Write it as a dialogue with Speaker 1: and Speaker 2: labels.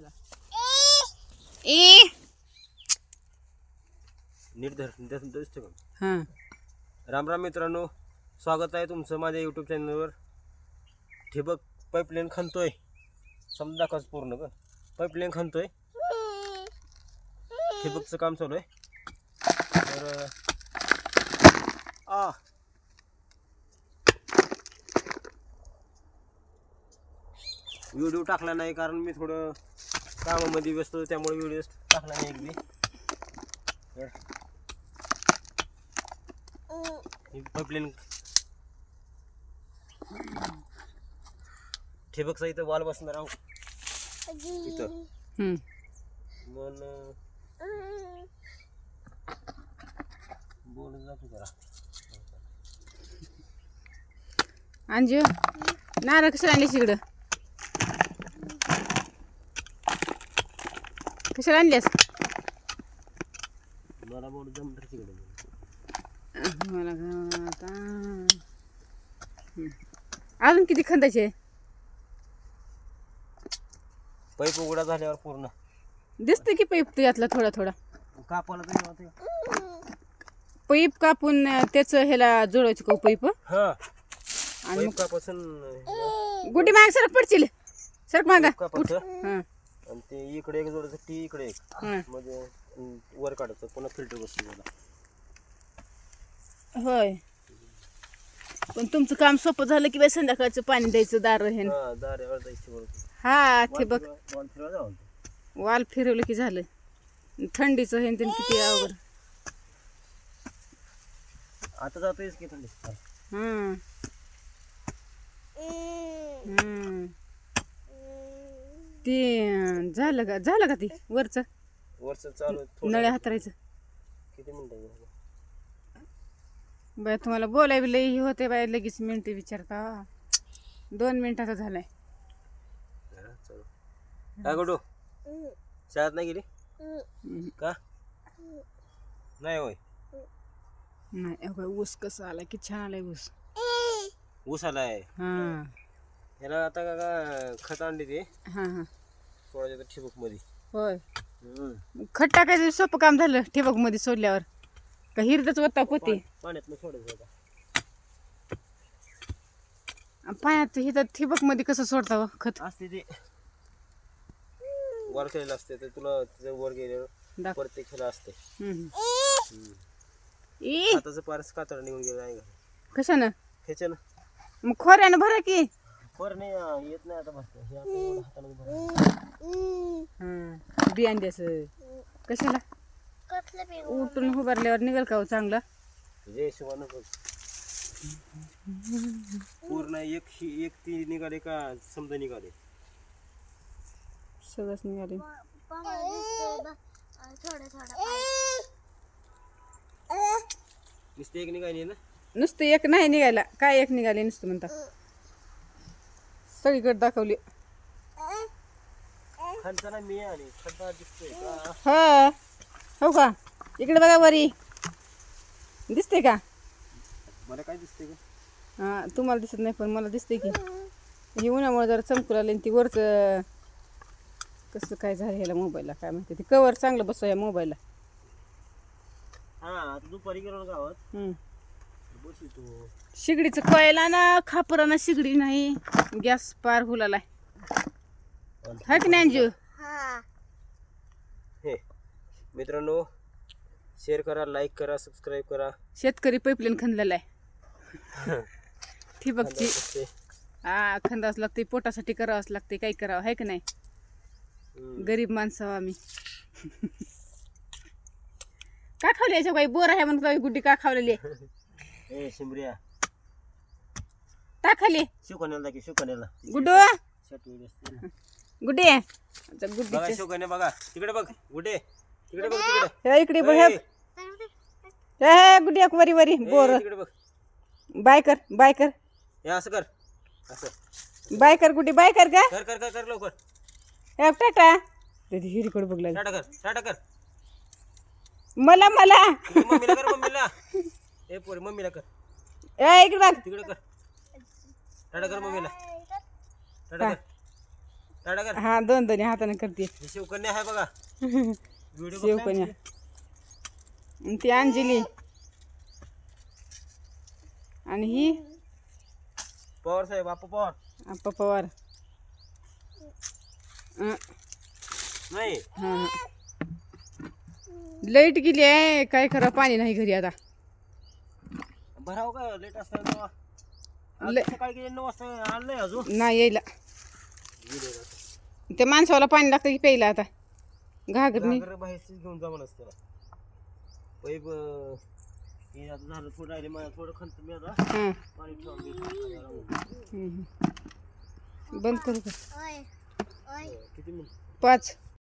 Speaker 1: बघा ए
Speaker 2: नीट दिसते का?
Speaker 1: हां
Speaker 2: राम राम मित्रांनो, स्वागत आहे तुमचं माझ्या यूट्यूब चॅनलवर. ठिबक पाईपलाईन खणतोय, समजा दाखवाच पूर्ण का पाईपलाईन खणतोय, ठिबकचं काम चालू आहे. तर व्हिडिओ टाकला नाही कारण मी थोडं कामामध्ये व्यस्त होतो, त्यामुळे व्हिडिओ टाकला नाही एकदी. पाईपलाईन ठिबकचा इथं वाल बसणार आहोत इथं. मन बोल जातो जरा
Speaker 1: अंजू नारळ कशाला आणलीस इकडं? कशाला आणलीस?
Speaker 2: मला बोल जमणार तिकडे.
Speaker 1: मला आता अजून किती खंदायचे?
Speaker 2: पाईप उघडा झाल्यावर पूर्ण
Speaker 1: दिसते की पाईप यातला थोडा थोडा
Speaker 2: कापाला तरी होते.
Speaker 1: पाईप कापून त्याचं ह्याला जोडायचं का पाईप?
Speaker 2: हा
Speaker 1: आणि
Speaker 2: पाईप कापासून
Speaker 1: गुडी माग सरक पडशील, सरक मागा.
Speaker 2: कापायचं
Speaker 1: हां
Speaker 2: आणि ते इकडे एक जोडायचं, ती इकडे एक,
Speaker 1: हां
Speaker 2: म्हणजे वर काढायचं, पुन्हा फिल्टर बसतो मला.
Speaker 1: होय, पण तुमचं काम सोपं झालं की बाई संध्याकाळचं पाणी द्यायचं दार हे.
Speaker 2: हा दाऱ्यावर जायची बरोबर.
Speaker 1: हा ते बघ
Speaker 2: बॉल फिरवा जाऊ.
Speaker 1: वाल फिरवलं की झालं. थंडीचं हे ते किती अवघड.
Speaker 2: आता जातोयच की थंडी.
Speaker 1: ते झालं का ती वरचं
Speaker 2: चालू आहे.
Speaker 1: नळ्या हातरायचं.
Speaker 2: किती मिनिटं
Speaker 1: बाय तुम्हाला बोलाय लई होते बाय, लगेच मिनिटं विचारता. 2 मिनिटाचा झालाय.
Speaker 2: काय गोडू शाळेत नाही गेली का? नाही होय.
Speaker 1: नाही ऊस कसं आलाय, की छान आलाय ऊस.
Speaker 2: ऊस आलाय.
Speaker 1: हा
Speaker 2: याला आता का खत आणली ते
Speaker 1: हा हा
Speaker 2: सोडायचं ठिबक मध्ये.
Speaker 1: होय, खत टाकायचं सोपं काम झालं ठिबक मध्ये सोडल्यावर. का हिरदच वत्ता पोते
Speaker 2: पाण्यात सोडायचं होता.
Speaker 1: पाण्यात हिथं ठिबक मध्ये कसं सोडता हो खत?
Speaker 2: असते ते वर केलेलं असते, तर तुला तिचं वर गेल्यावर प्रत्येक ह्याला असते. हाताचं पारस कातड निघून गेलं आहे का?
Speaker 1: कशानं?
Speaker 2: ह्याच्यानं
Speaker 1: मग खोऱ्यानं भरा की.
Speaker 2: खोर नाही येत नाही आता भरते. हे आता एवढं हातानं
Speaker 1: बियाण द्यायचं कशाला? उठून उभारल्यावर निघेल का हो चांगलं?
Speaker 2: तुझ्या हिशोबानं बघ. पूर्ण एक ती निघाले का समजा निघाले?
Speaker 1: सगळंच निघाले.
Speaker 2: नुसते एक निघाली ना?
Speaker 1: नुसतं एक नाही निघायला. काय एक निघाले नुसतं म्हणता? सगळीकडे दाखवली.
Speaker 2: खालचा मी आणि खड्डा दिसतोय का?
Speaker 1: हा हो का? इकडे बघा वरी दिसते का?
Speaker 2: मला काय दिसतंय का?
Speaker 1: हा तुम्हाला दिसत नाही पण मला दिसते की. ही उन्हामुळे जरा चमकू लागली. ती वरचं कसं काय झालं ह्याला मोबाईलला काय माहिती. ते कवर चांगलं बसव या मोबाईलला.
Speaker 2: हा आता दुपारी गेलो गावात बसू तू.
Speaker 1: शिगडीचं कोयला ना खापराना शिगडी नाही, गॅस पार हुलालाय. हाय की नाही अंजू?
Speaker 2: हे मित्रांनो, शेअर करा, लाईक करा, सबस्क्राईब करा.
Speaker 1: शेतकरी पाईपलाईन खणलेला आहे ठिबकची. हा खंदाच लागते, पोटासाठी करावंच लागते. काही करावं आहे की नाही? गरीब माणसं आम्ही. का खावली याच्या काही बोर आहे म्हणून गुड्डी का खावलेली आहे?
Speaker 2: ए शिमरिया
Speaker 1: टाकाली
Speaker 2: शिवकन्याला की शिवकन्याला
Speaker 1: गुड्डू गुड्डे
Speaker 2: बघा शिवकन्या बघा तिकडे बघ गुड्डे तिकडे बघ तिकडे
Speaker 1: हे इकडे बघ हे गुड्डी वरी वरी बोर
Speaker 2: तिकडे बघ.
Speaker 1: बाय कर
Speaker 2: हे असं कर असं
Speaker 1: बाय कर गुड्डी बाय कर का
Speaker 2: कर कर कर कर लवकर.
Speaker 1: हे टाटा हिरीकडे बघ लागली.
Speaker 2: टाटा कर
Speaker 1: मला
Speaker 2: मम्मीला कर मम्मीला. ए पोरी मम्मीला कर.
Speaker 1: इकडे बघ
Speaker 2: तिकडे कर टाटा कर मम्मीला टाटा कर. टाटा कर.
Speaker 1: हा दोन दोन्ही हाताने करते
Speaker 2: ही शिवकन्या आहे बघा. व्हिडिओ
Speaker 1: शिवकन्या आणि ती अंजली आणि ही
Speaker 2: पवार साहेब आपा पवार.
Speaker 1: आप्पा पवार.
Speaker 2: नाही
Speaker 1: हा लाईट गेली आहे काय करा पाणी नाही घरी आता.
Speaker 2: भराव का लेट असताना सकाळी गेले 9 वाजता आलं नाही अजून.
Speaker 1: नाही यायला त्या माणसाला पाणी लागतं की प्यायला आता घागरणी.
Speaker 2: बाहेरच घेऊन जा म्हणस त्याला पैप हे आता झालं थोडं राहिले मला थोडं खंत मी आता
Speaker 1: हां
Speaker 2: पाणी ठेवा.
Speaker 1: बंद करू का
Speaker 2: किती मिनिट
Speaker 1: 5